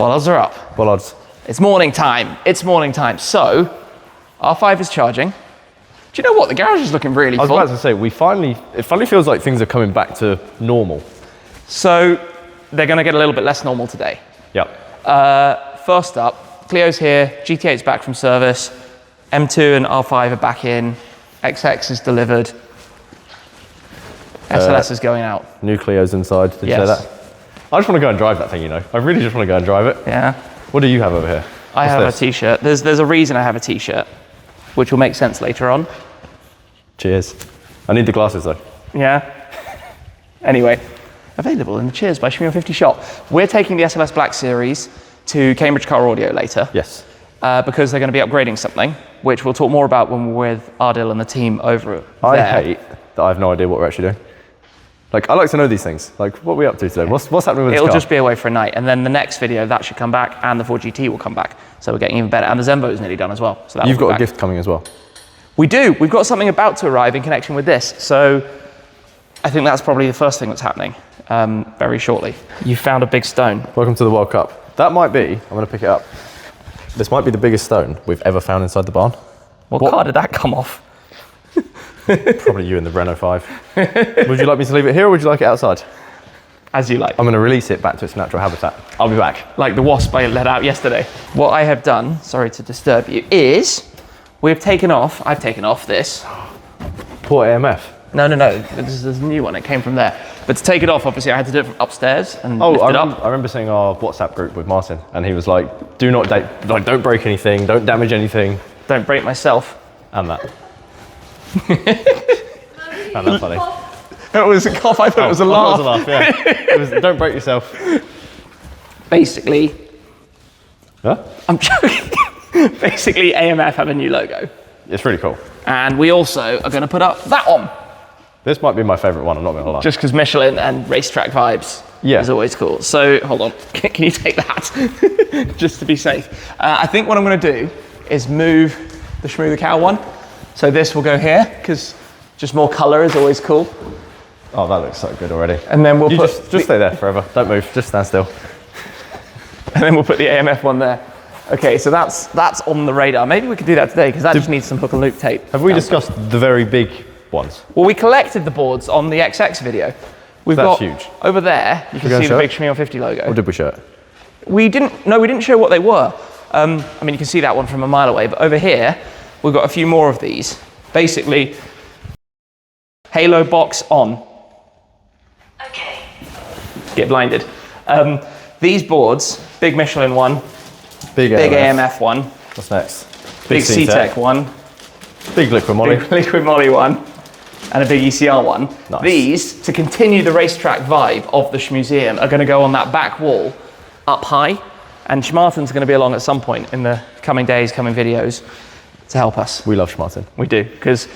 Bollards are up. Bollards. It's morning time. It's morning time. So, R5 is charging. Do you know what? The garage is looking really full. I was about to say, it finally feels like things are coming back to normal. So, they're going to get a little bit less normal today. Yep. First up, Clio's here, GT8's back from service, M2 and R5 are back in, XX is delivered, SLS is going out. New Clio's inside, did you say that? I just want to go and drive that thing, you know. I really just want to go and drive it. Yeah. What do you have over here? I have a t-shirt. There's a reason I have a t-shirt, which will make sense later on. Cheers. I need the glasses though. Yeah. Anyway, available in the Cheers by Shmuseum shop. We're taking the SLS Black Series to Cambridge Car Audio later. Yes. Because they're going to be upgrading something, which we'll talk more about when we're with Ardil and the team over there. I hate that I have no idea what we're actually doing. Like, I like to know these things. Like, what are we up to today? What's happening with this car? It'll just be away for a night, and then the next video, that should come back, and the Ford GT will come back. So we're getting even better. And the Zenvo is nearly done as well. So You've got a gift coming as well. We do. We've got something about to arrive in connection with this. So I think that's probably the first thing that's happening very shortly. You found a big stone. Welcome to the World Cup. That might be, I'm going to pick it up. This might be the biggest stone we've ever found inside the barn. What car did that come off? Probably you in the Renault 5. Would you like me to leave it here or would you like it outside? As you like. I'm going to release it back to its natural habitat. I'll be back. Like the wasp I let out yesterday. What I have done, sorry to disturb you, is I've taken off this. Poor AMF. No. This is a new one. It came from there. But to take it off, obviously, I had to do it from upstairs and lift it up. I remember seeing our WhatsApp group with Martin, and he was like, don't break anything, don't damage anything. Don't break myself. And that. And that's funny. It was a cough, I thought it was a laugh. It was a laugh, yeah. It was, don't break yourself. Basically. Huh? I'm joking. Basically, AMF have a new logo. It's really cool. And we also are going to put up that one. This might be my favourite one, I'm not going to lie. Just because Michelin and racetrack vibes is always cool. So, hold on. Can you take that? Just to be safe. I think what I'm going to do is move the Shmoo the Cow one. So this will go here, because just more colour is always cool. Oh, that looks so good already. And then we'll just stay there forever. Don't move, just stand still. And then we'll put the AMF one there. Okay, so that's on the radar. Maybe we could do that today, because that just needs some hook and loop tape. Have we discussed the very big ones? Well, we collected the boards on the XX video. That's huge. Over there, you can see the big Shmuseum 50 logo. Or did we show it? We didn't show what they were. I mean, you can see that one from a mile away, but over here, we've got a few more of these. Basically, halo box on. Okay. Get blinded. These boards, big Michelin one, big AMF one. What's next? Big C-Tech one. Big Liquid Moly. Big Liquid Moly one. And a big ECR one. Nice. These, to continue the racetrack vibe of the Shmuseum, are going to go on that back wall up high. And Schmarten's going to be along at some point in the coming days, coming videos, to help us. We love Schmarten. We do, because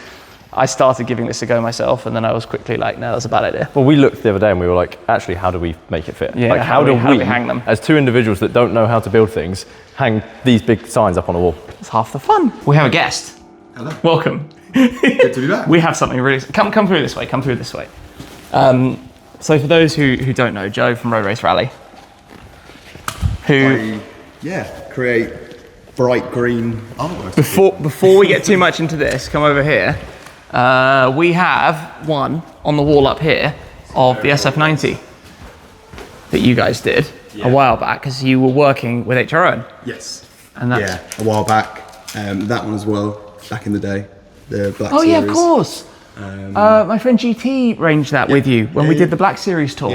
I started giving this a go myself, and then I was quickly like, no, that's a bad idea. Well, we looked the other day and we were like, actually, how do we make it fit? Yeah, like, how do we hang them? As two individuals that don't know how to build things, hang these big signs up on a wall? It's half the fun. We have a guest. Hello. Welcome. Good to be back. We have something really, come through this way, come through this way. So for those who don't know, Joe from Road Race Rally, who... create bright green artwork. Before we get too much into this, come over here. We have one on the wall up here of the SF90 that you guys did a while back, because you were working with HRO. Yes. And that's... a while back. That one as well, back in the day. The Black Oh Series. yeah, of course. My friend GT arranged that with you when we did the Black Series tour.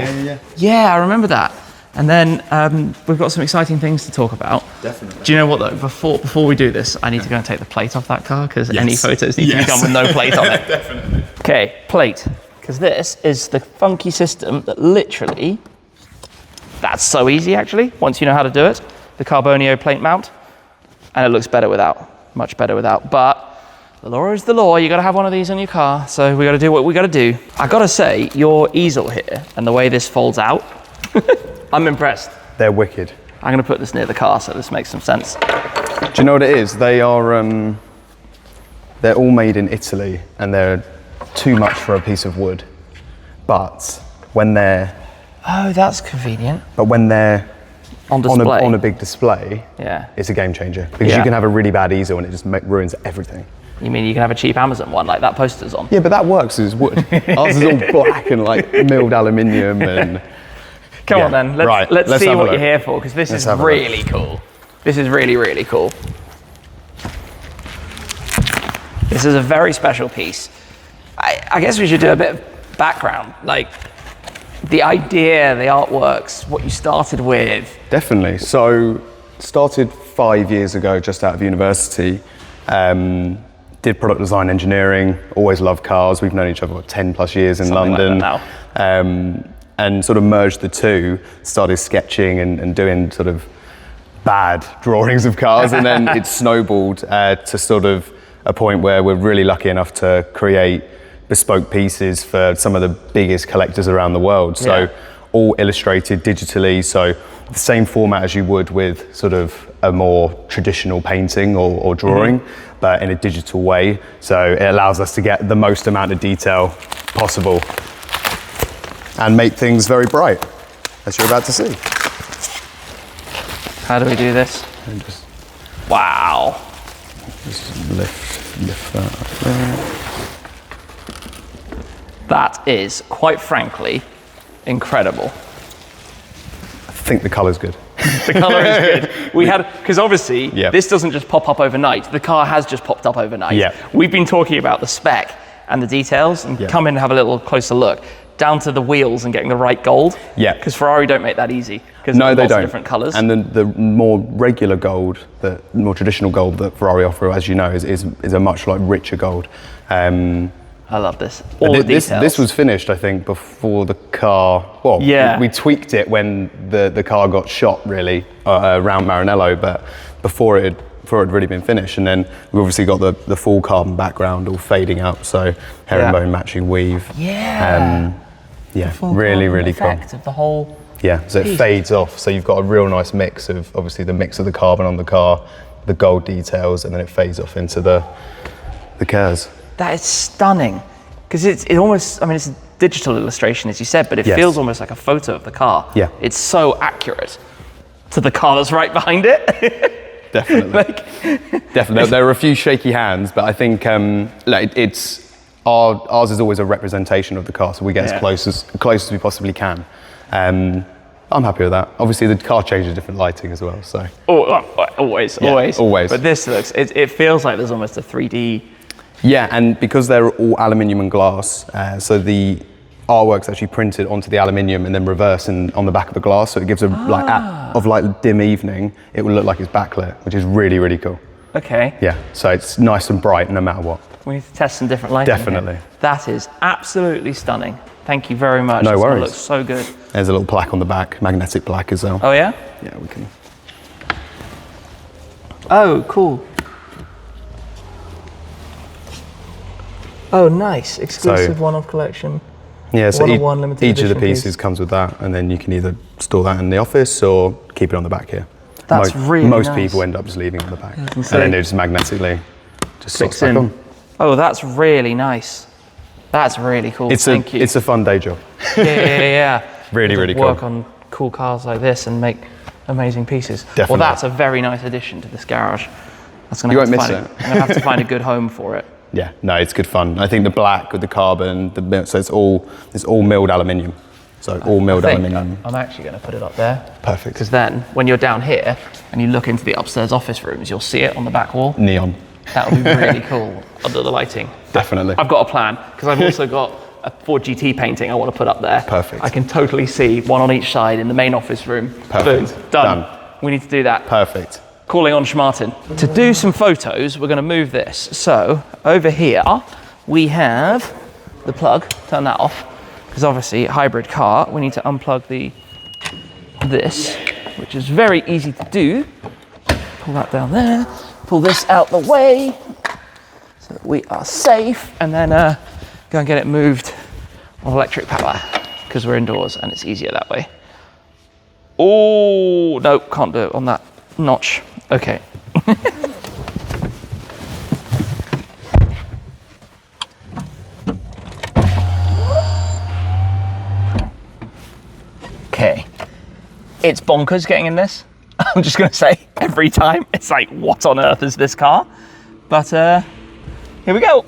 Yeah, I remember that. And then we've got some exciting things to talk about. Definitely. Do you know what though? Before we do this, I need to go and take the plate off that car, because any photos need to be done with no plate on it. Definitely. Okay, plate. Because this is the funky system that literally, that's so easy actually, once you know how to do it. The Carbonio plate mount, and it looks better without, much better without. But the law is the law, you gotta have one of these on your car, so we gotta do what we gotta do. I gotta say, your easel here, and the way this folds out, I'm impressed. They're wicked. I'm gonna put this near the car so this makes some sense. Do you know what it is? They are, they're all made in Italy, and they're too much for a piece of wood. But when they're Oh, that's convenient. But when they're On display. on a big display, Yeah. it's a game changer because Yeah. you can have a really bad easel and it just ruins everything. You mean you can have a cheap Amazon one like that poster's on? Yeah, but that works as wood. Ours is all black and like milled aluminium and. Come Yeah. on then, Right, let's see have a what look. you're here for, because this Let's is have a look. really cool. This is really, really cool. This is a very special piece. I guess we should do a bit of background, like the idea, the artworks, what you started with. Definitely. So, started 5 years ago, just out of university. Did product design engineering. Always loved cars. We've known each other for 10 plus years in Something like London. that now. And sort of merged the two. Started sketching and doing sort of bad drawings of cars, and then it snowballed to sort of a point where we're really lucky enough to create bespoke pieces for some of the biggest collectors around the world. So Yeah. all illustrated digitally, so the same format as you would with sort of a more traditional painting or drawing, but in a digital way. So it allows us to get the most amount of detail possible and make things very bright, as you're about to see. How do we do this? And just Wow. lift that up there. That is, quite frankly, incredible. I think the colour's good. The colour is good. We had, because obviously, Yeah. this doesn't just pop up overnight. The car has just popped up overnight. Yeah. We've been talking about the spec and the details, and Yeah. come in and have a little closer look, down to the wheels and getting the right gold. Yeah. Because Ferrari don't make that easy. Because No, they lots don't. of different colours. And the more regular gold, the more traditional gold that Ferrari offer, as you know, is a much like richer gold. I love this. All the details. This was finished, I think, before the car. Well, Yeah. we tweaked it when the car got shot, really, around Maranello, but before it had really been finished. And then we obviously got the full carbon background all fading out, so herringbone matching weave. Yeah. Yeah, Full really, carbon really cool. effect of the whole. Yeah, so it piece. fades off. So you've got a real nice mix of obviously the mix of the carbon on the car, the gold details, and then it fades off into the cars. That is stunning. Because it almost, I mean, it's a digital illustration, as you said, but it Yes. feels almost like a photo of the car. Yeah. It's so accurate to the car that's right behind it. Definitely. Definitely. There are a few shaky hands, but I think it's ours is always a representation of the car, so we get Yeah. as close as we possibly can. I'm happy with that. Obviously, the car changes different lighting as well. So Always. always. But this looks, it feels like there's almost a 3D. yeah, and because they're all aluminium and glass, so the artwork's actually printed onto the aluminium and then reversed on the back of the glass, so it gives a like dim evening, it will look like it's backlit, which is really, really cool. Okay. Yeah, so it's nice and bright no matter what. We need to test some different lighting. Definitely. Here. That is absolutely stunning. Thank you very much. No This one worries. looks so good. There's a little plaque on the back, magnetic black as well. Oh yeah? Yeah, we can. Oh, cool. Oh, nice. Exclusive one-off collection. Yeah, so One-of-one limited each of the edition pieces piece. comes with that, and then you can either store that in the office or keep it on the back here. That's really Most nice. people end up just leaving it on the back, and say. then they just magnetically just Fix slots back in. on. Oh, that's really nice. That's really cool. Thank you. It's a fun day job. Yeah. Really, To really work cool. on cool cars like this and make amazing pieces. Well, Definitely. that's a very nice addition to this garage. That's gonna You have won't to miss find it. I'm gonna have to find a good home for it. Yeah, no, it's good fun. I think the black with the carbon, so it's all milled aluminium. So all milled I think aluminium. I'm actually going to put it up there. Perfect. Because then, when you're down here and you look into the upstairs office rooms, you'll see it on the back wall. Neon. That would be really cool under the lighting. Definitely. I've got a plan, because I've also got a Ford GT painting I want to put up there. Perfect. I can totally see one on each side in the main office room. Perfect. Boom, done. Done. We need to do that. Perfect. Calling on Schmartin. To do some photos, we're going to move this. So over here, we have the plug. Turn that off, because obviously hybrid car. We need to unplug this, which is very easy to do. Pull that down there. Pull this out the way, so that we are safe. And then go and get it moved on electric power, because we're indoors and it's easier that way. Oh no, can't do it on that notch. Okay. Okay. It's bonkers getting in this. I'm just gonna say, every time, it's like, what on earth is this car? But here we go.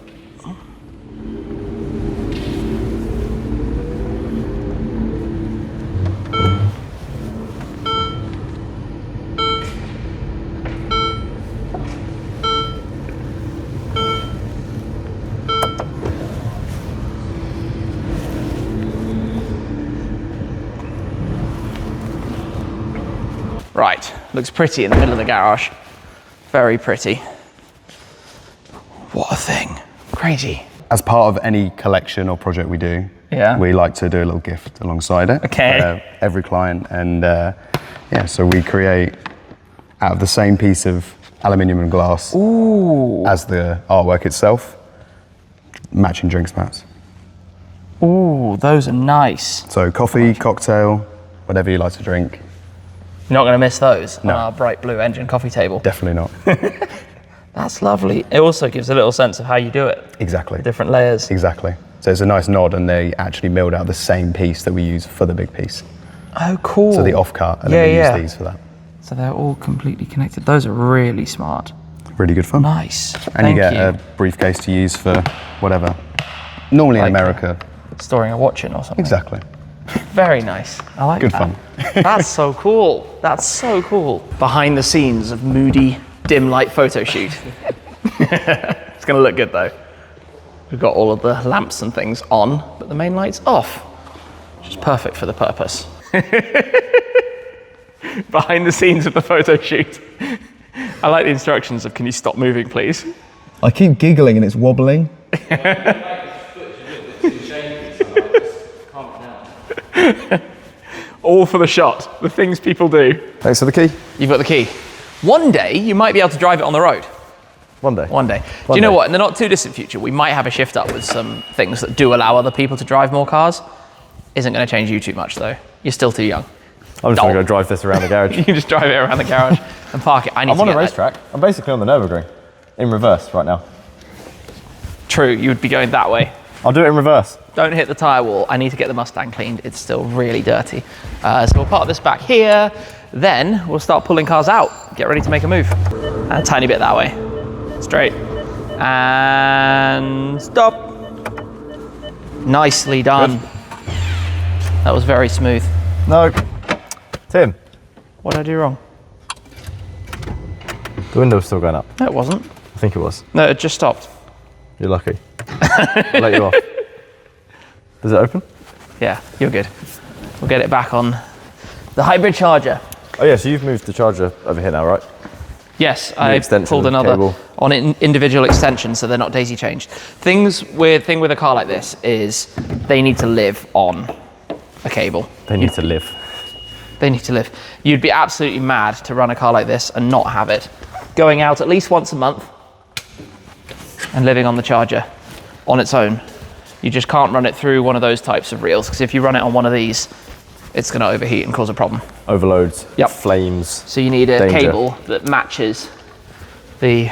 Right, looks pretty in the middle of the garage. Very pretty. What a thing, crazy. As part of any collection or project we do, we like to do a little gift alongside it. Okay. Every client, and yeah, so we create out of the same piece of aluminium and glass as the artwork itself, matching drinks mats. Ooh, those are nice. So coffee, cocktail, whatever you like to drink. You're not gonna miss those No. on our bright blue engine coffee table. Definitely not. That's lovely. It also gives a little sense of how you do it. Exactly. Different layers. Exactly. So it's a nice nod, and they actually milled out the same piece that we use for the big piece. Oh, cool. So the off-cut, and then we use these for that. So they're all completely connected. Those are really smart. Really good fun. Nice. And Thank you get a briefcase to use for whatever. Normally in America. Storing a watch in or something. Exactly. Very nice. I like Good that. fun. That's so cool. That's so cool. Behind the scenes of moody, dim light photo shoot. It's gonna look good though. We've got all of the lamps and things on, but the main light's off, which is perfect for the purpose. Behind the scenes of the photo shoot. I like the instructions of, can you stop moving, please? I keep giggling and it's wobbling. All for the shot, the things people do. Thanks for the key. You've got the key. One day, you might be able to drive it on the road. One day. One day. Do you know what? In the not too distant future, we might have a shift up with some things that do allow other people to drive more cars. Isn't going to change you too much, though. You're still too young. I'm just going to go drive this around the garage. You can just drive it around the garage and park it. I'm on a racetrack. I'm basically on the Nürburgring, in reverse right now. True, you would be going that way. I'll do it in reverse. Don't hit the tyre wall. I need to get the Mustang cleaned. It's still really dirty. So we'll park this back here. Then we'll start pulling cars out. Get ready to make a move. And a tiny bit that way. Straight. And stop. Nicely done. Good. That was very smooth. No. Tim. What did I do wrong? The window's still going up. No, it wasn't. I think it was. No, it just stopped. You're lucky. I'll let you off. Does it open? Yeah, you're good. We'll get it back on the hybrid charger. Oh yeah, so you've moved the charger over here now, right? Yes, I pulled another cable. On individual extensions, so they're not daisy chained. Thing with a car like this is they need to live on a cable. They need to live. They need to live. You'd be absolutely mad to run a car like this and not have it going out at least once a month and living on the charger on its own. You just can't run it through one of those types of reels, because if you run it on one of these, it's going to overheat and cause a problem. Overloads, Yep. flames. So you need a danger. cable that matches the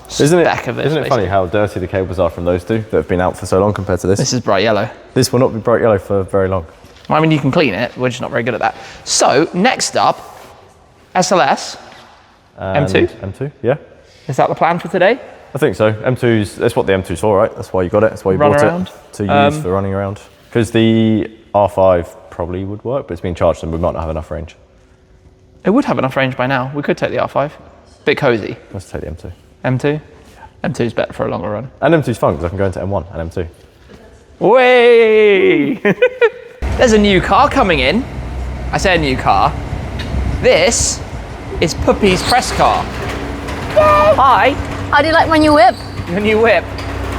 spec of this. Isn't it funny how dirty the cables are from those two that have been out for so long compared to this? This is bright yellow. This will not be bright yellow for very long. I mean, you can clean it. We're just not very good at that. So next up, SLS M2. M2, yeah. Is that the plan for today? I think so. M2's, that's what the M2's for, right? That's why you got it. That's why you Run bought around. it. To use for running around. Because the R5 probably would work, but it's been charged and we might not have enough range. It would have enough range by now. We could take the R5. Bit cozy. Let's take the M2. M2? Yeah. M2's better for a longer run. And M2's fun because I can go into M1 and M2. Way! There's a new car coming in. I say a new car. This is Puppi's press car. Hi, How do you like my new whip? your new whip.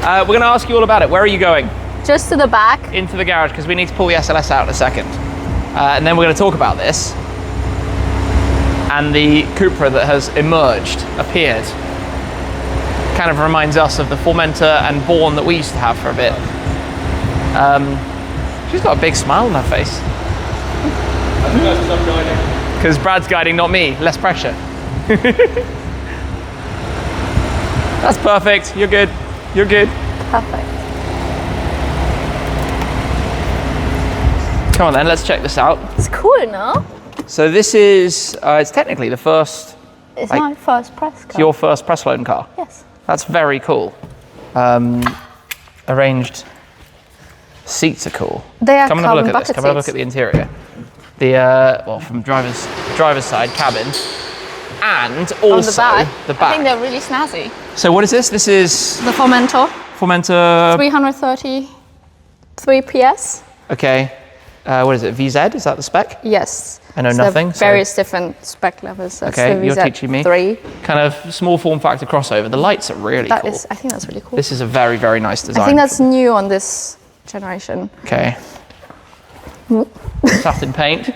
We're going to ask you all about it. Where are you going? Just to the back. Into the garage, because we need to pull the SLS out in a second. And then we're going to talk about this. And the Cupra that has appeared. Kind of reminds us of the Formentor and Bourne that we used to have for a bit. She's got a big smile on her face. Because Brad's guiding, not me. Less pressure. That's perfect. You're good. You're good. Perfect. Come on then, let's check this out. It's cool, no? So this is, it's technically the first, It's Like, my first press car. your first press loan car. Yes. That's very cool. Arranged seats are cool. They are Come and have a look carbon at this. bucket Come and have a look seats. at the interior. The well, from driver's side cabin, and also On the back. the I back. think they're really snazzy. So what is this? This is The Formentor, Formentor. 333 PS. Okay. What is it? VZ? Is that the spec? Yes. I know So nothing, so- Various different spec levels. That's Okay, the you're VZ teaching me. 3. Kind of small form factor crossover. The lights are really That cool. is, I think that's really cool. This is a very, very nice design. I think that's new on this generation. Okay. Satin paint.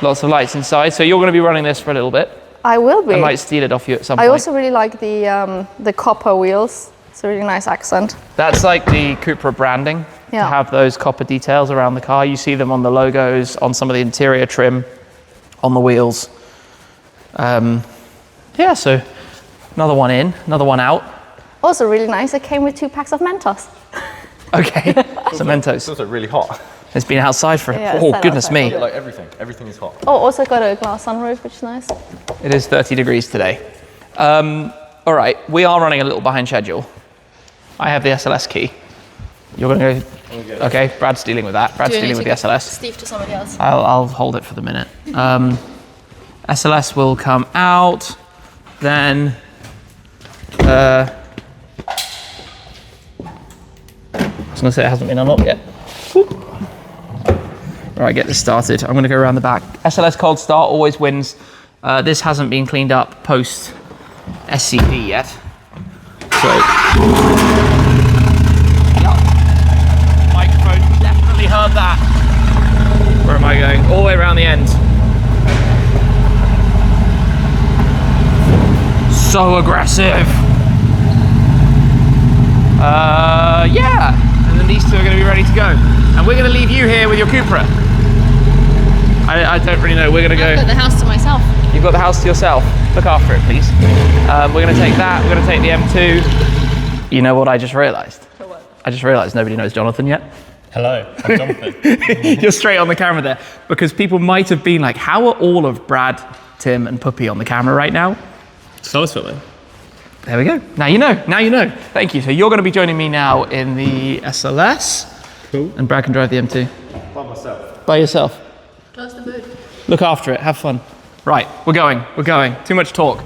Lots of lights inside. So you're going to be running this for a little bit. I will be. I might steal it off you at some I point. also really like the copper wheels. It's a really nice accent. That's like the Cupra branding. To Yeah. have those copper details around the car. You see them on the logos, on some of the interior trim, on the wheels. Yeah, so another one in, another one out. Also really nice. It came with 2 packs of Mentos. Okay, some Mentos. also really hot. It's been outside for, Yeah, it's oh sat goodness outside me. Like everything is hot. Oh, also got a glass sunroof, which is nice. It is 30 degrees today. All right, we are running a little behind schedule. I have the SLS key. You're going to go, okay, Brad's dealing with that. Brad's dealing with the SLS. Steve to somebody else. I'll hold it for the minute. SLS will come out, then I was going to say it hasn't been unlocked yet. All right, get this started. I'm going to go around the back. SLS cold start always wins. This hasn't been cleaned up post SCP yet. So, yep. Microphone definitely heard that. Where am I going? All the way around the end. So aggressive. Yeah. And then these two are going to be ready to go. And we're going to leave you here with your Cupra. I don't really know. We're going to go. I've got the house to myself. You've got the house to yourself. Look after it, please. We're going to take that. We're going to take the M2. You know what I just realised? What? I just realised nobody knows Jonathan yet. Hello, I'm Jonathan. You're straight on the camera there. Because people might have been like, how are all of Brad, Tim, and Puppi on the camera right now? So it's Philip. There we go. Now you know. Now you know. Thank you. So you're going to be joining me now in the SLS. Cool. And Brad can drive the M2. By myself. By yourself. Close the boot. Look after it. Have fun. Right. We're going. We're going. Too much talk.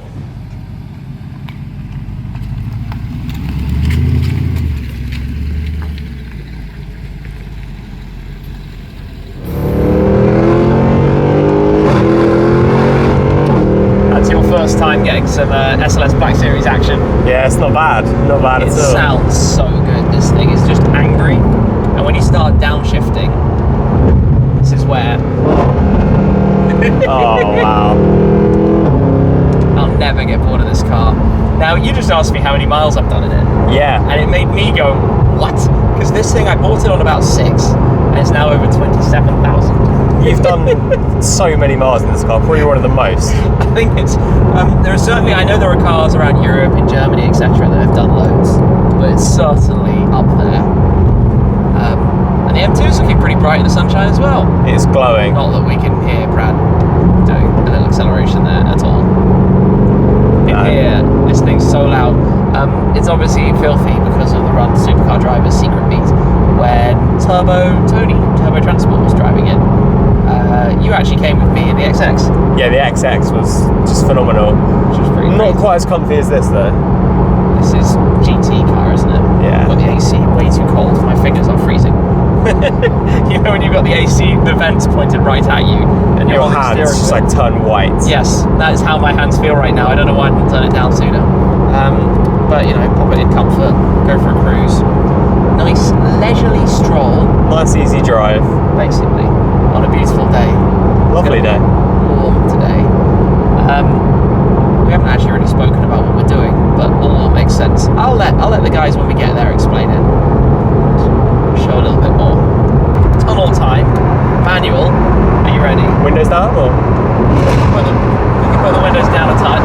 That's your first time getting some SLS Black Series action. Yeah, it's not bad. Not bad It at all. sounds so good. This thing is just angry. And when you start downshifting, this is where Oh, wow. I'll never get bored of this car. Now, you just asked me how many miles I've done in it. Yeah. And it made me go, what? Because this thing, I bought it on about 6, and it's now over 27,000. You've done so many miles in this car, probably one of the most. I think it's, there are certainly, I know there are cars around Europe, in Germany, etc. that have done loads, but it's certainly up there. And the M2 is looking pretty bright in the sunshine as well. It's glowing. Not that we can hear Brad doing a little acceleration there at all. In here, this thing's so loud. It's obviously filthy because of the Run Supercar Driver's secret beat when Turbo Transport was driving it. You actually came with me in the XX, Yeah, the XX was just phenomenal. which was pretty Not crazy. quite as comfy as this though. This is GT car, isn't it? Yeah. Got the AC way too cold. My fingers are freezing. You know when you've got the AC, the vents pointed right at you, and you're Your on the hands steering just wheel. like turn white. Yes, that is how my hands feel right now. I don't know why I didn't turn it down sooner. But you know, pop it in comfort, go for a cruise. Nice leisurely stroll, Nice easy drive. basically, on a beautiful day. Lovely day. Warm today. We haven't actually really spoken about what we're doing, but all makes sense. I'll let the guys when we get there explain it. Show a little bit more. Tunnel time, manual. Are you ready? Windows down or? We can put the windows down a touch.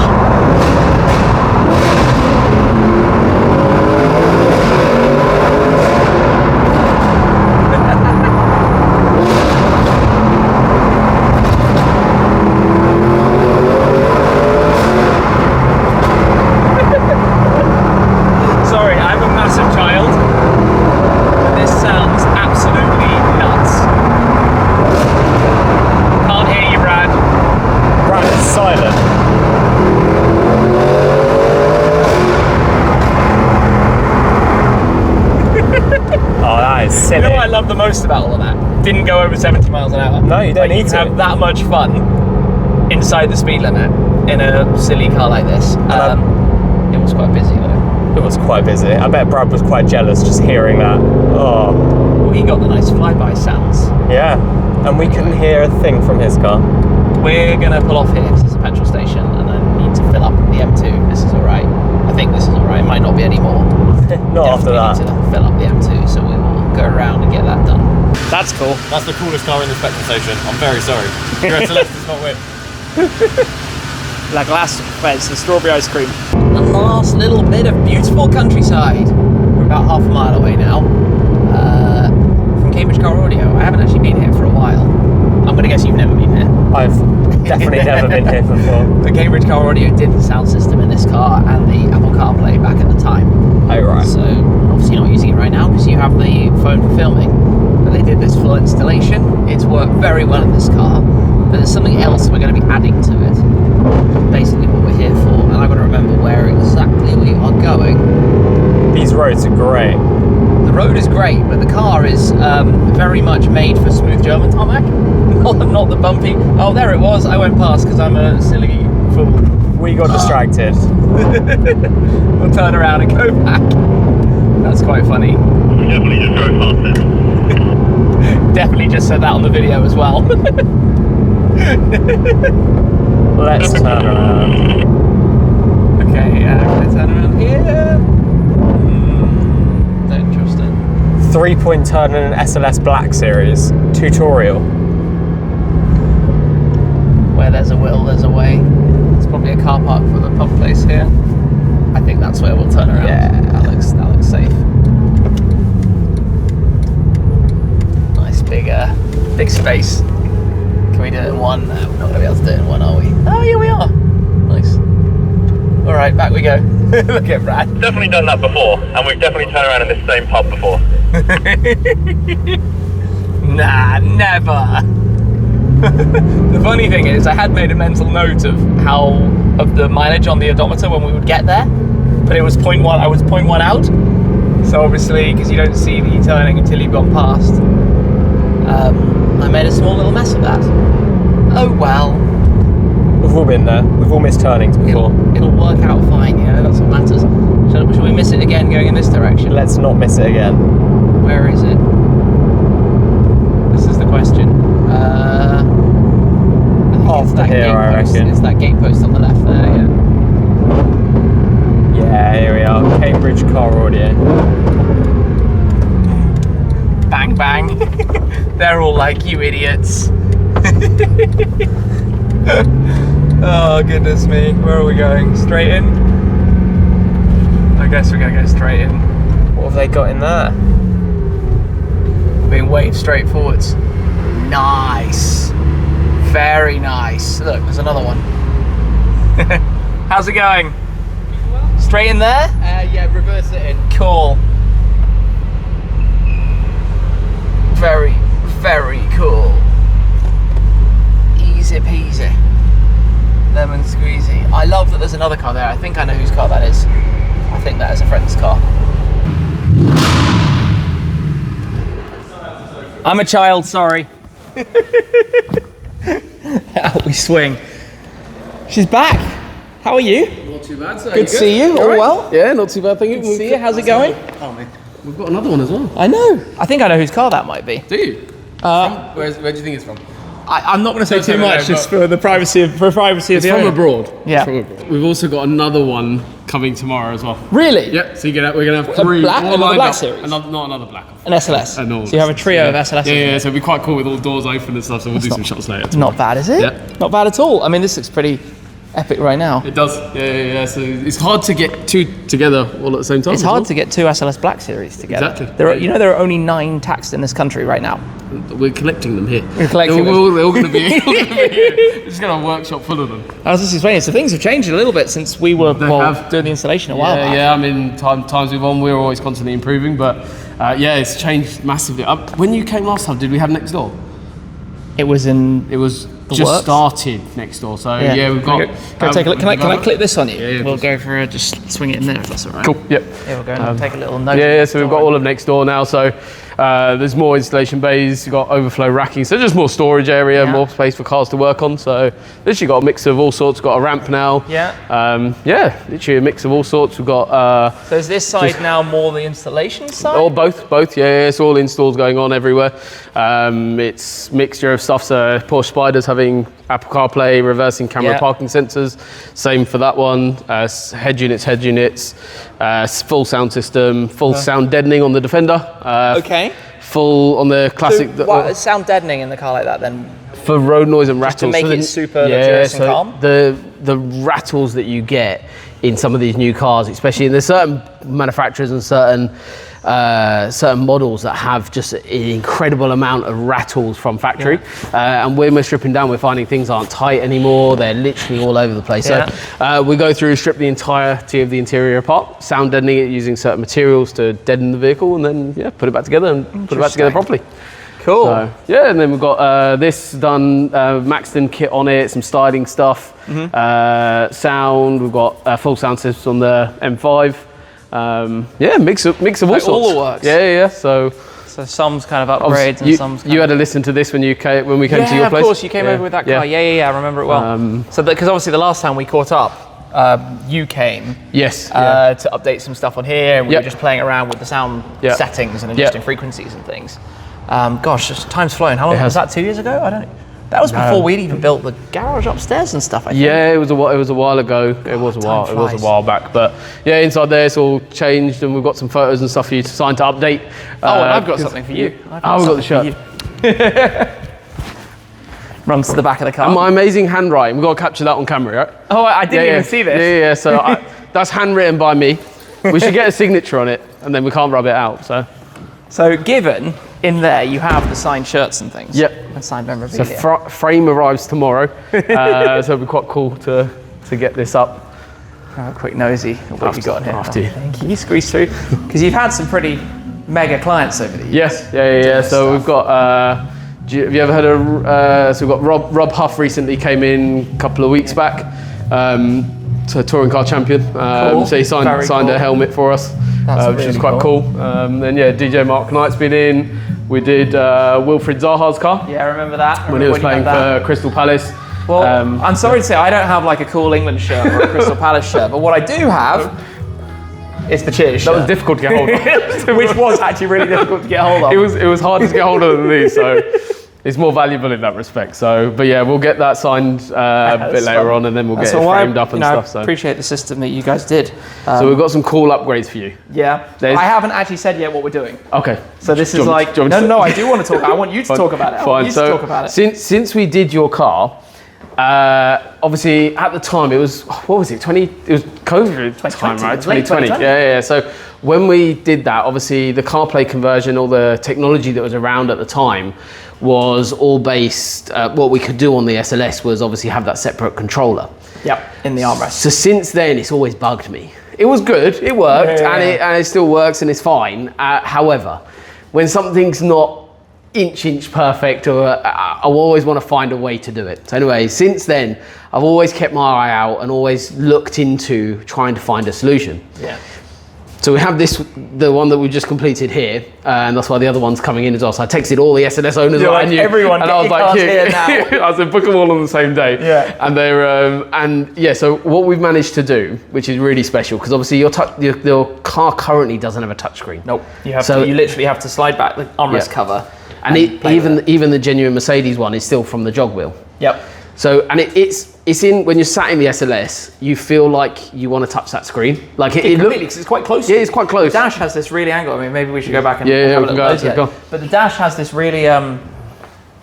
most about all of that. Didn't go over 70 miles an hour. No, you don't Like, need to. have that much fun inside the speed limit in a silly car like this. It was quite busy though. It was quite busy. I bet Brad was quite jealous just hearing that. Oh, Well, he got the nice flyby sounds. yeah. And we couldn't hear a thing from his car. We're gonna pull off here because it's a petrol station and I need to fill up the M2. This is alright. I think this is alright. It might not be anymore. Not after that. Definitely need to fill up the M2, so we will go around and get that done. That's cool. That's the coolest car in this petrol station. I'm very sorry. Your SLS does not win. La glace, it's the strawberry ice cream. The last little bit of beautiful countryside. We're about half a mile away now from Cambridge Car Audio. I haven't actually been here for a while. I'm going to guess you've never been here. I've definitely never been here before. The Cambridge Car Audio did the sound system in this car and the Apple CarPlay back at the time. Oh, right. So obviously you're not using it right now because you have the phone for filming. But they did this full installation. It's worked very well in this car. But there's something else we're going to be adding to it. Basically what we're here for. And I've got to remember where exactly we are going. These roads are great. The road is great, but the car is very much made for smooth German tarmac. Not the bumpy. Oh, there it was. I went past because I'm a silly fool. We got distracted. We'll turn around and go back. That's quite funny. We definitely just drove past it. Definitely just said that on the video as well. Let's turn around. Okay, can I turn around here? Don't trust it. 3-point turn in an SLS Black Series tutorial. Where there's a will, there's a way. It's probably a car park for the pub place here. I think that's where we'll turn around. Yeah. That looks safe. Nice big space. Can we do it in one? No, we're not going to be able to do it in one, are we? Oh, yeah, we are. Nice. All right, back we go. Look at Brad. Definitely done that before, and we've definitely turned around in this same pub before. Nah, never. The funny thing is, I had made a mental note of the mileage on the odometer when we would get there, but it was 0.1. I was 0.1 out. So obviously, because you don't see the turning until you've gone past, I made a small little mess of that. Oh well. We've all been there. We've all missed turnings before. It'll work out fine, you know, that's what matters. Shall we miss it again going in this direction? Let's not miss it again. Where is it? This is the question. I think After it's that here, I gatepost. reckon. It's that gatepost on the left there, yeah. Yeah, here we are. Cambridge Car Audio. Bang, bang. They're all like, you idiots. Oh, goodness me. Where are we going? Straight in? I guess we're going to go straight in. What have they got in there? Being waved straight forwards. Nice. Very nice. Look, there's another one. How's it going? Straight in there? Yeah, reverse it in. Cool. Very, very cool. Easy peasy. Lemon squeezy. I love that there's another car there. I think I know whose car that is. I think that is a friend's car. I'm a child, sorry. Out we swing. She's back. How are you? Not too bad, sir. Good to see you. All well? Yeah, not too bad, thank you. Good to see you. How's it going? Oh, mate. We've got another one as well. I know. I think I know whose car that might be. Do you? Where do you think it's from? I'm not going to say too no, much, no, just for the privacy of It's the from owner. abroad. Yeah. It's from abroad. We've also got another one coming tomorrow as well. Really? Yep. So we're gonna have three. black- all another lined Black up. Series? Not another black. An SLS. A normal So you have a trio of yeah. SLSs. Yeah. So it'll be quite cool with all doors open and stuff. So we'll do some shots later. Not bad, is it? Yeah. Not bad at all. I mean, this looks pretty epic right now. It does. Yeah. So it's hard to get two together all at the same time. It's hard to get two SLS Black Series together. Exactly. There are only 9 taxed in this country right now. We're collecting them here. We're collecting they're them. all going to be here. We're just going to workshop full of them. I was just explaining, so things have changed a little bit since we were have. doing the installation a while back. Yeah. I mean, times we've on, we're always constantly improving, but it's changed massively. When you came last time, did we have next door? It was It was just works? started next door. So we've got. Go take a look. Can I clip this on you? Yeah, we'll go for just swing it in there if that's all right. Cool. Yep. Yeah, we'll go and take a little note. Yeah, so we've got all of next door now. So There's more installation bays, you've got overflow racking, so just more storage area, more space for cars to work on. So literally got a mix of all sorts, got a ramp now. Yeah, literally a mix of all sorts. We've got... so is this side now more the installation side? Oh, both, yeah, it's all installs going on everywhere. It's mixture of stuff, so Porsche Spider's having Apple CarPlay, reversing camera parking sensors, same for that one, head units, full sound system, full sound deadening on the Defender. Okay. Full on the classic. So what, sound deadening in the car like that then? For road noise and rattles. Just to make it super luxurious and calm? The rattles that you get in some of these new cars, especially, and there's certain manufacturers and certain models that have just an incredible amount of rattles from factory. And when we're stripping down, we're finding things aren't tight anymore. They're literally all over the place. So we go through, strip the entirety of the interior apart, sound deadening it using certain materials to deaden the vehicle, and then put it back together and put it back together properly. Cool. So, yeah, and then we've got this done, Maxton kit on it, some styling stuff, sound. We've got full sound system on the M5. Mix of all sorts. All the works. Yeah. So some's kind of upgrades and some's. You had to listen to this when we came to your place. Yeah, of course. You came over with that car. Yeah. I remember it well. So because obviously the last time we caught up, you came. Yes. To update some stuff on here, and we were just playing around with the sound settings and adjusting frequencies and things. Gosh, time's flown. How long was that? 2 years ago? I don't know. That was before we'd even built the garage upstairs and stuff, I think. Yeah, it was a while ago. It was a while back. But yeah, inside there it's all changed, and we've got some photos and stuff for you to sign to update. And I've got something for you. We've got the shirt. Runs to the back of the car. And my amazing handwriting. We've got to capture that on camera, right? Oh, I didn't even see this. Yeah. So that's handwritten by me. We should get a signature on it, and then we can't rub it out. So given in there you have the signed shirts and things. Yep. And signed memorabilia. So frame arrives tomorrow. So it'll be quite cool to get this up. Have a quick nosy at what you got here. After you. Thank you. Squeeze through. Because you've had some pretty mega clients over the years. Yes. Yeah. So we've got. Have you ever heard of? So we've got Rob Huff recently came in a couple of weeks back. So touring car champion. Cool. So he signed a helmet for us, which is quite cool. Then DJ Mark Knight's been in. We did Wilfried Zaha's car. Yeah, I remember that. When he was playing for Crystal Palace. Well, I'm sorry to say I don't have like a cool England shirt or a Crystal Palace shirt, but what I do have is the Cheers shirt. That was difficult to get hold of. Which was actually really difficult to get hold of. It was hard to get hold of than these, so it's more valuable in that respect. So, but yeah, we'll get that signed a bit later on, and then we'll get it framed up and stuff. I appreciate the system that you guys did. So we've got some cool upgrades for you. Yeah. I haven't actually said yet what we're doing. Okay. So this is like no, I do want to talk. I want you to talk about it. Fine. So talk about it. Since we did your car, obviously at the time it was what was it? It was COVID time, right? 2020. Yeah. So when we did that, obviously the CarPlay conversion, all the technology that was around at the time was all based, what we could do on the SLS was obviously have that separate controller. Yep, in the armrest. So since then, it's always bugged me. It was good, it worked, and it still works and it's fine. However, when something's not inch perfect, or I always want to find a way to do it. So anyway, since then, I've always kept my eye out and always looked into trying to find a solution. Yeah. So we have the one that we just completed here, and that's why the other one's coming in as well. So I texted all the SNS owners that I knew, everyone, and I was like, here now. I said, book them all on the same day. Yeah. And they're, so what we've managed to do, which is really special, because obviously your car currently doesn't have a touchscine. Nope. You literally have to slide back the armrest cover. And even the genuine Mercedes one is still from the jog wheel. Yep. So, and it's in, when you're sat in the SLS, you feel like you want to touch that screen. Like it looks, because it's quite close. Yeah, it's quite close. The dash has this really angle. I mean, maybe we should go back and have a look. Go. But the dash has this really, I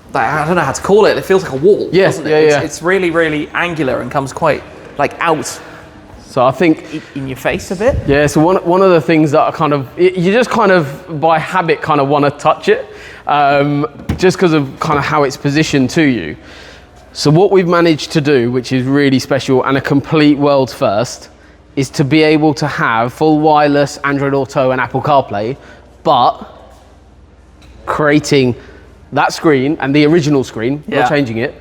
don't know how to call it. It feels like a wall. Yes, doesn't it? It's really, really angular and comes quite like out. So I think in your face a bit. Yeah. So one of the things that you just kind of by habit kind of want to touch it, just because of kind of how it's positioned to you. So what we've managed to do, which is really special and a complete world's first, is to be able to have full wireless Android Auto and Apple CarPlay, but creating that screen and the original screen, not changing it,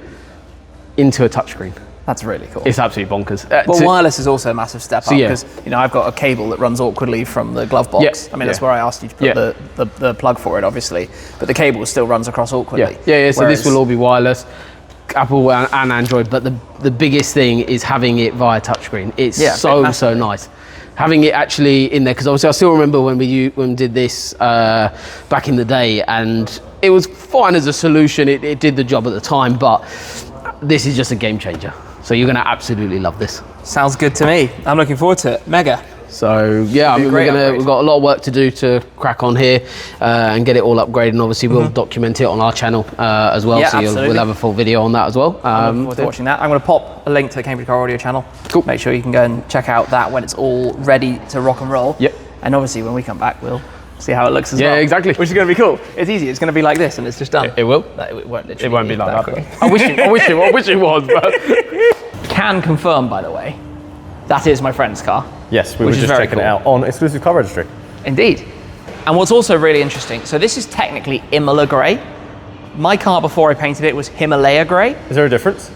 into a touchscreen. That's really cool. It's absolutely bonkers. Well, wireless is also a massive step up yeah. because I've got a cable that runs awkwardly from the glove box. Yeah, I mean, that's yeah. where I asked you to put the plug for it, obviously, but the cable still runs across awkwardly. Yeah. So this will all be wireless, Apple and Android. But the biggest thing is having it via touchscreen. It's so nice. Having it actually in there, because obviously I still remember when we did this back in the day, and it was fine as a solution. It did the job at the time, but this is just a game changer. So you're going to absolutely love this. Sounds good to me. I'm looking forward to it. Mega. So yeah, I mean, we've got a lot of work to do to crack on here and get it all upgraded. And obviously we'll document it on our channel as well. Yeah, so we'll have a full video on that as well. I'm looking forward to watching that. I'm going to pop a link to the Cambridge Car Audio channel. Cool. Make sure you can go and check out that when it's all ready to rock and roll. Yep. And obviously when we come back, we'll see how it looks as well. Yeah, exactly. Which is going to be cool. It's easy. It's going to be like this and it's just done. It will. No, it won't literally. It won't be like that. quick. I wish it was. But Can confirm, by the way, that is my friend's car. Yes, we were Which is just very checking it cool. out on exclusive car registry. Indeed. And what's also really interesting, so this is technically Imola grey. My car before I painted it was Himalaya grey. Is there a difference?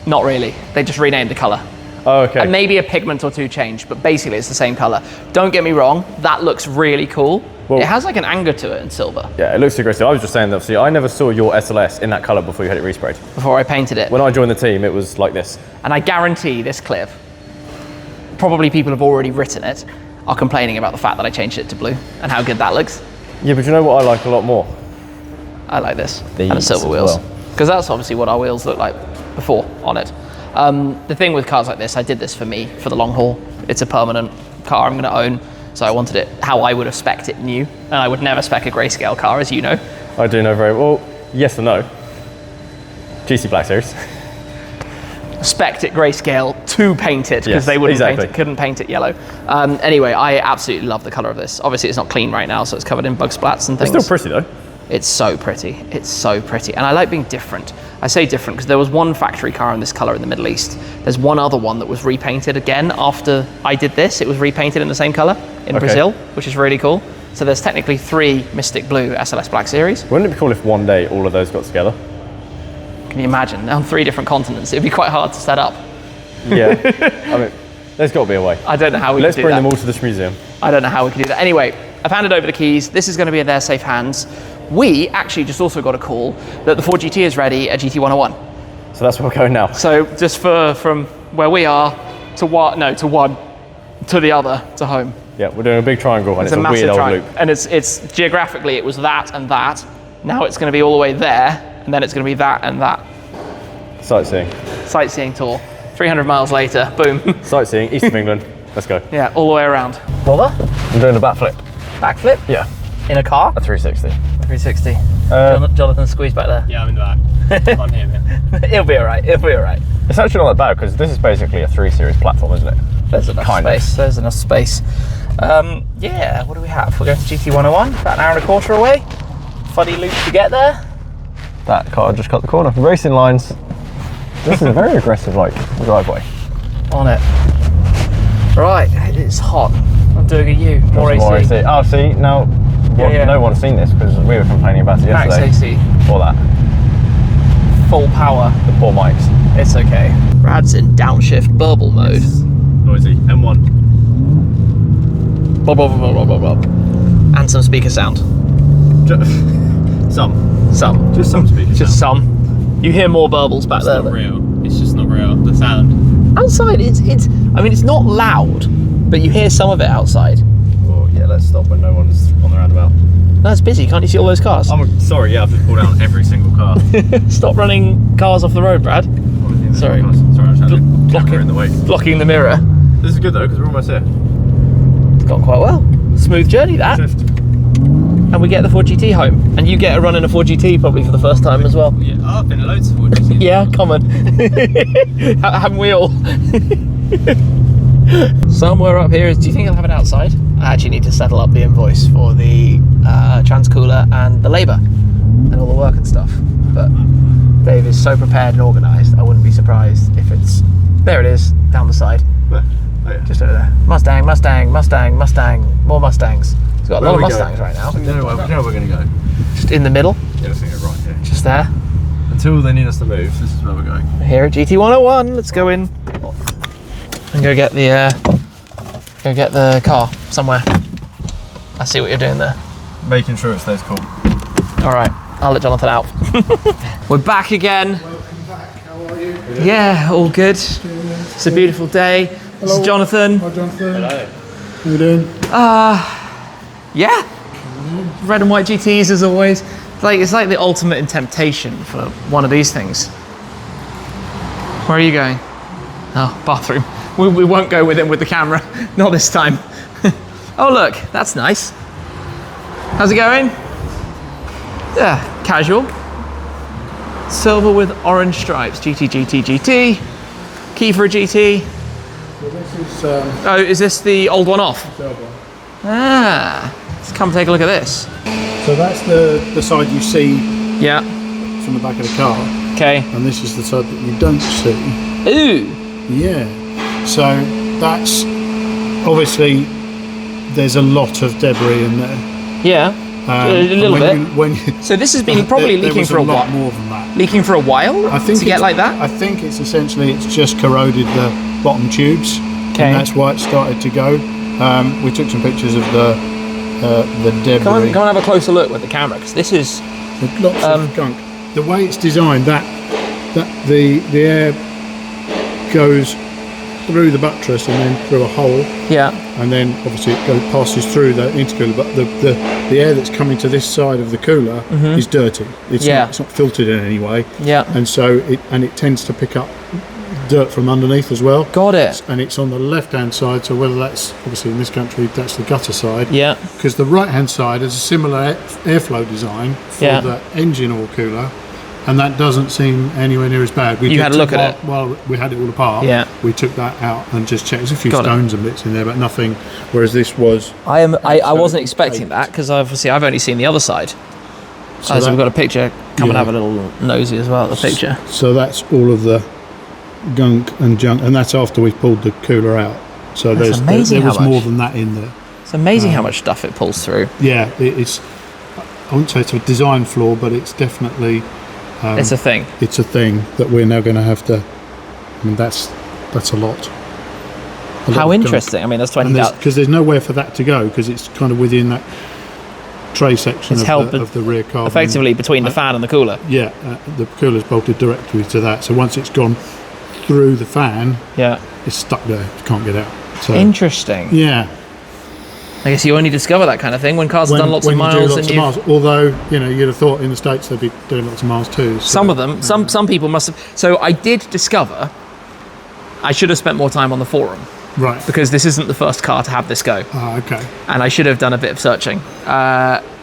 Not really. They just renamed the colour. Oh, okay. And maybe a pigment or two changed, but basically it's the same colour. Don't get me wrong, that looks really cool. Well, it has like an anger to it in silver. Yeah, it looks aggressive. I was just saying that, see, I never saw your SLS in that colour before you had it resprayed. Before I painted it. When I joined the team, it was like this. And I guarantee this clip, probably people have already written it, are complaining about the fact that I changed it to blue and how good that looks. Yeah, but you know what I like a lot more? I like this. These and the silver as wheels. well. Because that's obviously what our wheels look like before on it. The thing with cars like this, I did this for me, for the long haul. It's a permanent car I'm going to own. So I wanted it how I would have spec'd it new. And I would never spec a grayscale car, as you know. I do know very well. Yes or no? GC Black Series. Spec'd it grayscale to paint it, because Yes, they wouldn't exactly. couldn't paint it yellow. Anyway, I absolutely love the colour of this. Obviously it's not clean right now, so it's covered in bug splats and It's things. still pretty though. It's so pretty. It's so pretty. And I like being different. I say different because there was one factory car in this colour in the Middle East. There's one other one that was repainted again after I did this. It was repainted in the same colour in Brazil, which is really cool. So there's technically 3 Mystic Blue SLS Black Series. Wouldn't it be cool if one day all of those got together? Can you imagine? On 3 different continents. It'd be quite hard to set up. Yeah. I mean, there's got to be a way. I don't know how we Let's could do bring that. them all to the Shmuseum. I don't know how we could do that. Anyway, I've handed over the keys. This is going to be in their safe hands. We actually just also got a call that the Ford GT is ready at GT101. So that's where we're going now. So just from where we are to one, to the other, to home. Yeah, we're doing a big triangle and it's a massive weird old triangle. loop. And it's geographically, it was that and that. Now it's going to be all the way there, and then it's going to be that and that. Sightseeing. Sightseeing tour. 300 miles later, boom. Sightseeing, east of England. Let's go. Yeah, all the way around. I'm doing a backflip. Backflip? Yeah. In a car? A 360. 360. Jonathan, squeeze back there. Yeah, I'm in the back. Can't hear me. It'll be all right. It'll be all right. It's actually not that bad because this is basically a 3 Series platform, isn't it? There's enough Kind of. space. There's enough space. Yeah, what do we have? We're going to GT101, about an hour and a quarter away. Funny loop to get there. That car just cut the corner. Racing lines. This is a very aggressive driveway. On it. Right, it's hot. I'm doing a U. More AC. Oh, see, now no one's seen this because we were complaining about it Max yesterday. AC. Or that. Full power. The poor mics. It's okay. Brad's in downshift burble mode. Noisy. M1. Bob, bob, bob, bob, bob, bob. And some speaker sound. Some. Just some speakers. Just some. You hear more burbles back there. It's not real. It's just not real. The sound. Outside, I mean, it's not loud, but you hear some of it outside. Oh, yeah, let's stop when no one's on the roundabout. No, it's busy. Can't you see all those cars? I'm sorry, yeah, I've just pulled out every single car. Stop running cars off the road, Brad. Sorry. Sorry, I just had the camera in the way. Blocking the mirror. This is good though, because we're almost here. It's gone quite well. Smooth journey, that. Shift. And we get the Ford GT home. And you get a run in a Ford GT probably for the first time as well. Yeah, I've been to loads of Ford. Yeah, common. Haven't we all? Somewhere up here is, do you think I'll have it outside? I actually need to settle up the invoice for the transcooler and the labour and all the work and stuff. But Dave is so prepared and organised, I wouldn't be surprised if it's, there it is, down the side. Where? Oh, yeah. Just over there. Mustang, Mustang, Mustang, Mustang, more Mustangs. He's got a lot of Mustangs right now. You know where we're going to go. Just in the middle, Yeah, I think you're right here. just there. Until they need us to move, this is where we're going. Here at GT 101, let's go in and go get the car somewhere. I see what you're doing there. Making sure it stays cool. All right, I'll let Jonathan out. We're back again. Welcome back. How are you? Yeah, all good. It's a beautiful day. This is Jonathan. Hi, Jonathan. Hello. How you doing? Yeah. Red and white GTs as always. It's like the ultimate in temptation for one of these things. Where are you going? Oh, bathroom. We won't go with him with the camera. Not this time. Oh look, that's nice. How's it going? Yeah, casual. Silver with orange stripes. GT, GT, GT. Key for a GT. Well, this is Oh, is this the old one off? silver. Ah, let's come take a look at this. So that's the side you see Yeah, from the back of the car, okay. and this is the side that you don't see. Ooh, Yeah. So that's obviously there's a lot of debris in there. yeah, a little bit. So this has been probably there leaking was for a lot while. more than that. Leaking for a while I think to get like that? I think it's essentially it's just corroded the bottom tubes, Okay. and that's why it started to go. We took some pictures of the debris. Come on have a closer look with the camera, because this is... There's lots of gunk. The way it's designed, that the air goes through the buttress and then through a hole, Yeah, and then obviously it passes through the intercooler. But the air that's coming to this side of the cooler is dirty. It's Yeah. not filtered in any way. yeah. And so it tends to pick up dirt from underneath as well. Got it. And it's on the left-hand side, so whether that's obviously in this country that's the gutter side. Yeah, Because the right-hand side has a similar airflow design for Yeah. the engine oil cooler, and that doesn't seem anywhere near as bad. You had a look at it? While we had it all apart. Yeah. We took that out and just checked. There's a few Got it. stones and bits in there, but nothing. Whereas this was. I wasn't Absolutely expecting that, because obviously I've only seen the other side. So So that- we've got a picture. Come and Yeah. have a little nosy as well at the picture. So that's all of the gunk and junk, and that's after we pulled the cooler out. So That's there amazing was how more much. than that in there. It's amazing how much stuff it pulls through. Yeah, it's. I wouldn't say it's a design flaw, but it's definitely. It's a thing. It's a thing that we're now going to have to. I mean, that's a lot. A lot How of gunk. interesting. I mean, that's 20,000. Because there's nowhere for that to go, because it's kind of within that tray section It's of held the rear car. Effectively between the fan and the cooler. Yeah, the cooler's bolted directly to that. So once it's gone through the fan, Yeah. it's stuck there. You can't get out. So Interesting. yeah, I guess you only discover that kind of thing when cars have done lots of you do miles. lots And of you miles. Although you'd have thought in the States they'd be doing lots of miles too. So. some of them, some people must have. So I did discover. I should have spent more time on the forum, Right. because this isn't the first car to have this go, Ah, okay. and I should have done a bit of searching.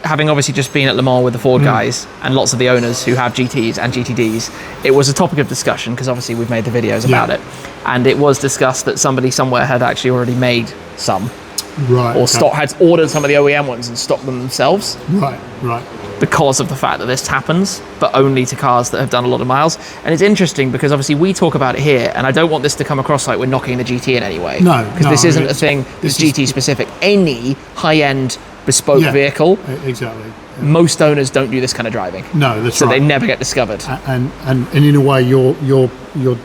Having obviously just been at Le Mans with the Ford guys and lots of the owners who have GTs and GTDs, it was a topic of discussion, because obviously we've made the videos about it, and it was discussed that somebody somewhere had actually already made some, Right. or okay. had ordered some of the OEM ones and stocked them themselves, Right. Right. because of the fact that this happens, but only to cars that have done a lot of miles. And it's interesting because obviously we talk about it here, and I don't want this to come across like we're knocking the GT in any way. No, because no, this I isn't mean, a thing that's this is- GT specific. Any high-end bespoke Yeah. vehicle, Exactly. most owners don't do this kind of driving, No, that's so right. they never get discovered. And in a way, you're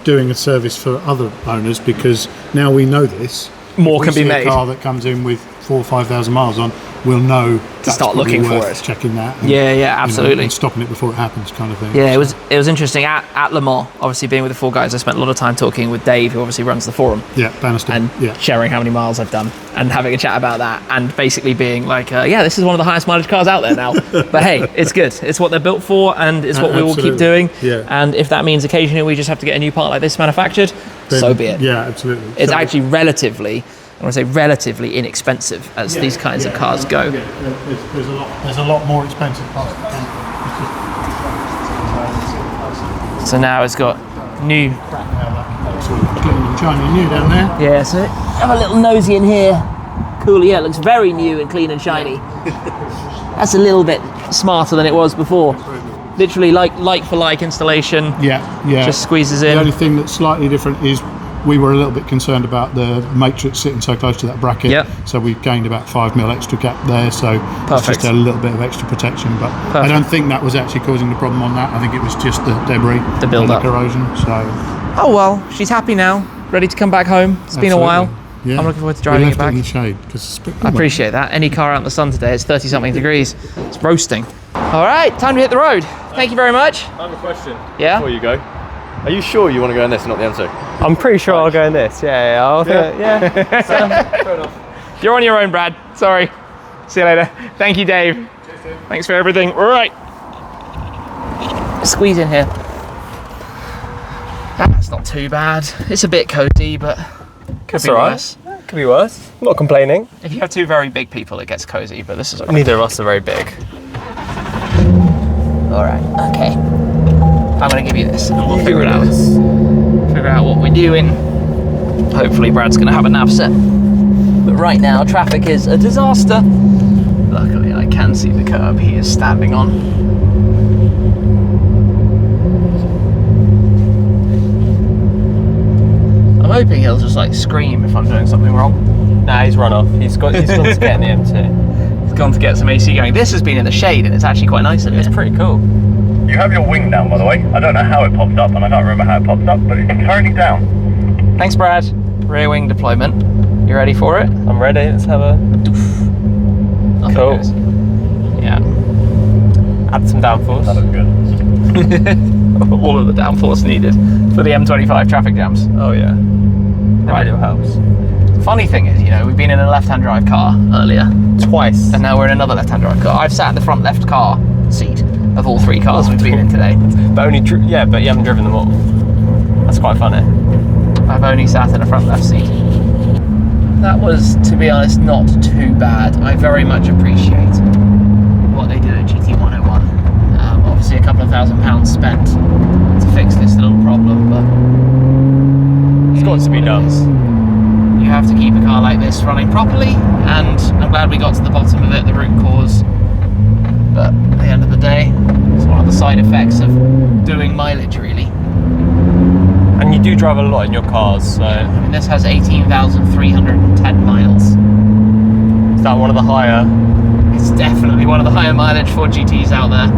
doing a service for other owners, because now we know this. More If can we be see made. A car that comes in with 4,000 or 5,000 miles on, we'll know to start looking for it. checking that. And, Yeah, absolutely. and stopping it before it happens, kind of thing. Yeah, it was interesting at Le Mans. Obviously, being with the Four guys, I spent a lot of time talking with Dave, who obviously runs the forum, Yeah, Bannister. and yeah. sharing how many miles I've done and having a chat about that, and basically being like, yeah, this is one of the highest mileage cars out there now. But hey, it's good. It's what they're built for, and it's what we will keep Absolutely. doing. Yeah. And if that means occasionally we just have to get a new part like this manufactured, so be it. Yeah, absolutely. It's So- actually relatively, I want to say relatively inexpensive as these kinds of cars go. Yeah, there's a lot more expensive parts. So now it's got new. Looks all clean and shiny new down there. Yeah, so have a little nosy in here. Cool, yeah, it looks very new and clean and shiny. That's a little bit smarter than it was before. Literally like for like installation. Yeah, yeah. Just squeezes The in. only thing that's slightly different is we were a little bit concerned about the matrix sitting so close to that bracket. Yep. So we've gained about 5mm extra gap there. So Perfect. it's just a little bit of extra protection. But I Perfect. don't think that was actually causing the problem on that. I think it was just the debris, The build-up. and the corrosion. So Oh well, she's happy now, ready to come back home. It's been a while. Yeah. I'm looking forward to driving we it left back. in the shade because it's I appreciate that. Any car out in the sun today, it's 30 something degrees. It's roasting. All right, time to hit the road. Thank you very much. I have a question Yeah? before you go. Are you sure you want to go in this and not the M2? I'm pretty sure I'll go in this. I'll think, Fair enough. You're on your own, Brad. Sorry. See you later. Thank you, Dave. Thanks for everything. All right. Squeeze in here. That's not too bad. It's a bit cozy, but could be worse. Could be worse. I'm not complaining. If you have two very big people, it gets cozy, but this is all right. Neither of us are very big. All right, okay. I'm gonna give you this and we'll figure it out. Figure out what we're doing. Hopefully Brad's gonna have a nav set. But right now, traffic is a disaster. Luckily, I can see the curb he is standing on. I'm hoping he'll just like scream if I'm doing something wrong. Nah, he's run off. He's gone to get in the M2. He's gone to get some AC going. This has been in the shade and it's actually quite nice in here. It's pretty cool. You have your wing down, by the way. I don't know how it popped up, and I can't remember how it popped up, but it's currently down. Thanks, Brad. Rear wing deployment. You ready for it? I'm ready. Let's have a Nothing Cool. goes. Yeah. add some downforce. That looks good. All of the downforce needed for the M25 traffic jams. Oh yeah. Right, it helps. Funny thing is, you know, we've been in a left-hand drive car earlier, Twice. and now we're in another left-hand drive car. I've sat in the front left car seat of all three cars we've been in today. But only, yeah, but you haven't driven them all. That's quite funny. I've only sat in a front left seat. That was, to be honest, not too bad. I very much appreciate what they did at GT101. Obviously a couple of £1,000 spent to fix this little problem, but It's got to be done. You have to keep a car like this running properly, and I'm glad we got to the bottom of it, the root cause. But at the end of the day, it's one of the side effects of doing mileage, really. And you do drive a lot in your cars, so I mean, this has 18,310 miles. is that one of the higher? It's definitely one of the higher mileage Ford GTs out there.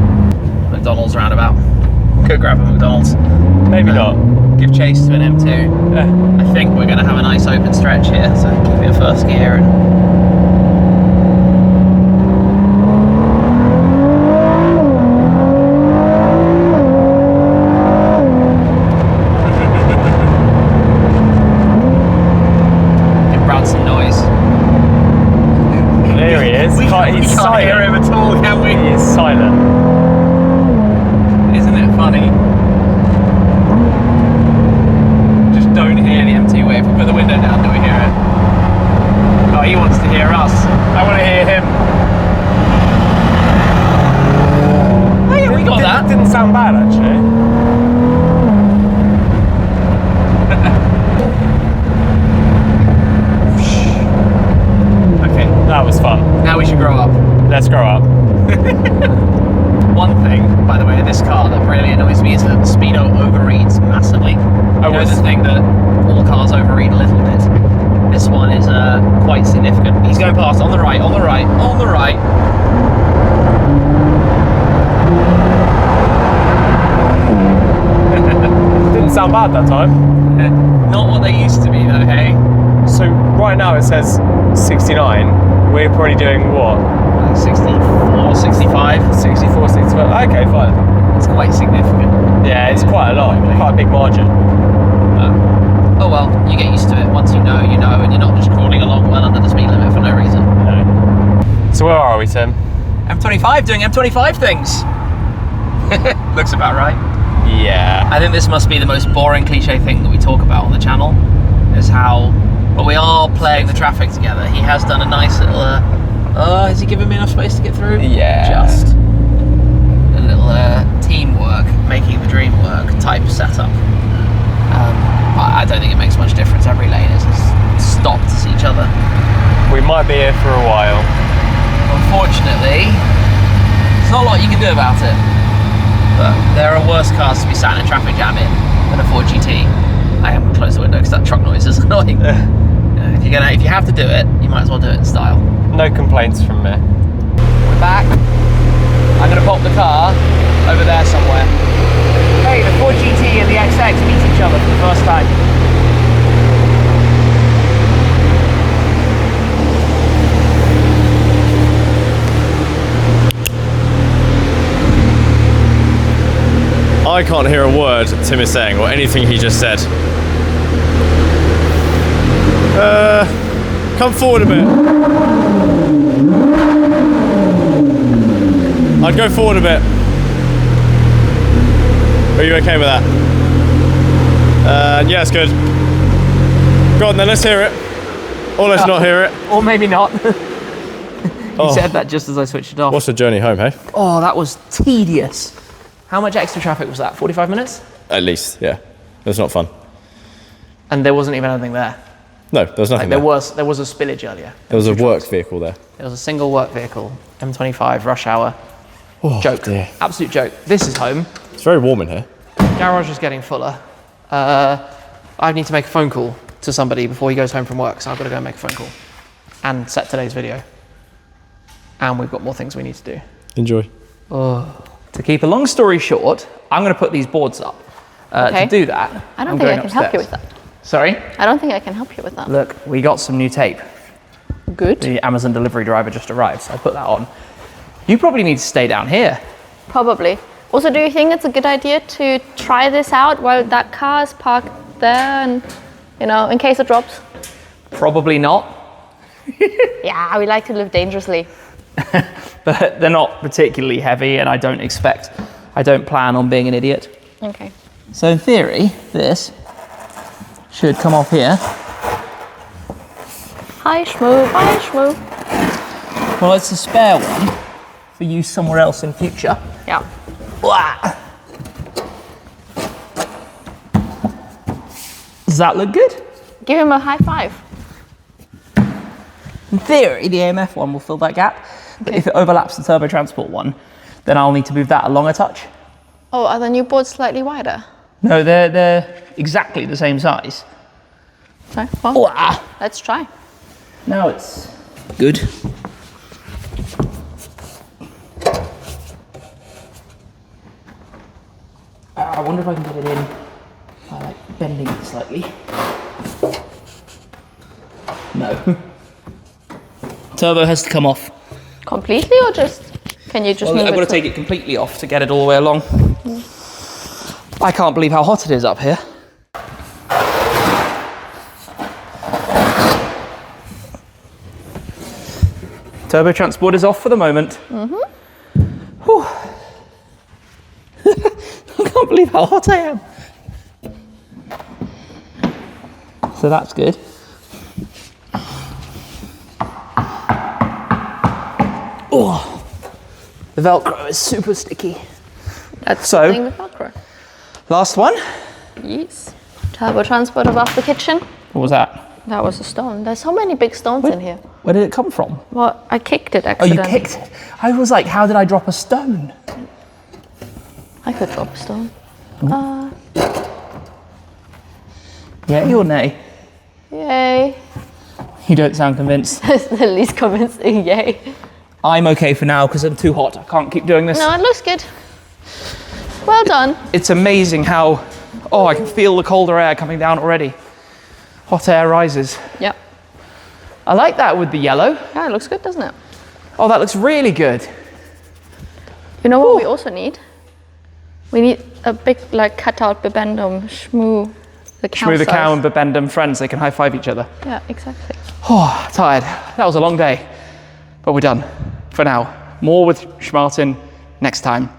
McDonald's roundabout. Could grab a McDonald's. Maybe not. Give chase to an M2. I think we're going to have a nice open stretch here, so keep it first gear and give Brad some noise. There he is. We He's can't silent. hear him at all, can we? He is silent. Isn't it funny? Just don't hear the M2 wave. If we put the window down, do we hear it? Oh, he wants to hear us. I want to hear him. Oh yeah, we got that. Didn't sound bad actually. Okay, That was fun. now we should grow up. Let's grow up. One thing, by the way, in this car that really annoys me is that the speedo overreads massively. You know the thing that all cars overread a little bit. This one is quite significant. He's going past on the right, on the right, on the right. Didn't sound bad that time. Not what they used to be though, hey? So right now it says 69. We're probably doing what? 64, 65. 64, 65. Okay, fine. It's quite significant. Yeah, it's quite a lot. Quite a big margin. Oh well, you get used to it. Once you know, and you're not just crawling along well under the speed limit for no reason. No. So where are we, Tim? M25 doing M25 things. Looks about right. Yeah. I think this must be the most boring cliche thing that we talk about on the channel, is how, but we are playing the traffic together. He has done a nice little, has he given me enough space to get through? Yeah. Just a little teamwork, making the dream work type setup. But I don't think it makes much difference. Every lane is stopped to see each other. We might be here for a while. Unfortunately, there's not a lot you can do about it. But there are worse cars to be sat in a traffic jam in than a Ford GT. I am gonna close the window because that truck noise is annoying. If you have to do it, you might as well do it in style. No complaints from me. We're back. I'm gonna pop the car over there somewhere. Hey, the Ford GT and the XX meet each other for the first time. I can't hear a word Tim is saying or anything he just said. Come forward a bit. I'd go forward a bit. Are you okay with that? Yeah, it's good. Go on then, let's hear it. Or let's not hear it. Or maybe not. You said that just as I switched it off. What's the journey home, hey? Oh, that was tedious. How much extra traffic was that? 45 minutes? At least, yeah. It was not fun. And there wasn't even anything there. No, there was nothing There there. was a spillage earlier. There was a work vehicle there. There was a single work vehicle, M25, rush hour. Oh, Joke. dear. Absolute joke. This is home. It's very warm in here. Garage is getting fuller. I need to make a phone call to somebody before he goes home from work, so I've got to go and make a phone call and set today's video. And we've got more things we need to do. Enjoy. To keep a long story short, I'm going to put these boards up. Okay. To do that, I don't I'm think I going can help you upstairs. with that. Sorry? I don't think I can help you with that. Look, we got some new tape. Good. The Amazon delivery driver just arrived, so I'll put that on. You probably need to stay down here. Probably. Also, do you think it's a good idea to try this out while that car is parked there and, you know, in case it drops? Probably not, Yeah, we like to live dangerously. but they're not particularly heavy, and I don't plan on being an idiot. Okay. So in theory, this should come off here. Hi, Shmoo. Hi, Shmoo. Well, it's a spare one for use somewhere else in future. Yeah. Wah. Does that look good? Give him a high five. In theory, the AMF one will fill that gap, but if it overlaps the turbo transport one, then I'll need to move that along a touch. Oh, are the new boards slightly wider? No, they're exactly the same size. Sorry. Well, Wah. let's try. Now it's good. I wonder if I can get it in by like bending it slightly. No. Turbo has to come off. Completely, or just can you just move I've got to it? take it completely off to get it all the way along. I can't believe how hot it is up here. Turbo transport is off for the moment. Whew. I can't believe how hot I am. So that's good. Oh, the Velcro is super sticky. That's So- the thing with Velcro. Last one. Yes. Turbo transport above the kitchen. What was that? That was a stone. There's so many big stones in here. Where did it come from? Well, I kicked it Oh, accidentally. you kicked it. I was like, how did I drop a stone? I could drop a stone. Yay or nay? Yay. You don't sound convinced. That's the least convincing yay. I'm okay for now because I'm too hot. I can't keep doing this. No, it looks good. Well done. It's amazing how, I can feel the colder air coming down already. Hot air rises. Yep. I like that with the yellow. Yeah, it looks good, doesn't it? Oh, that looks really good. You know what we also need? We need a big, like, cutout bibendum, Shmoo, the cow Shmoo the cow size. and Bibendum friends, they can high five each other. Yeah, exactly. Oh, tired. That was a long day, but we're done for now. More with Schmartin next time.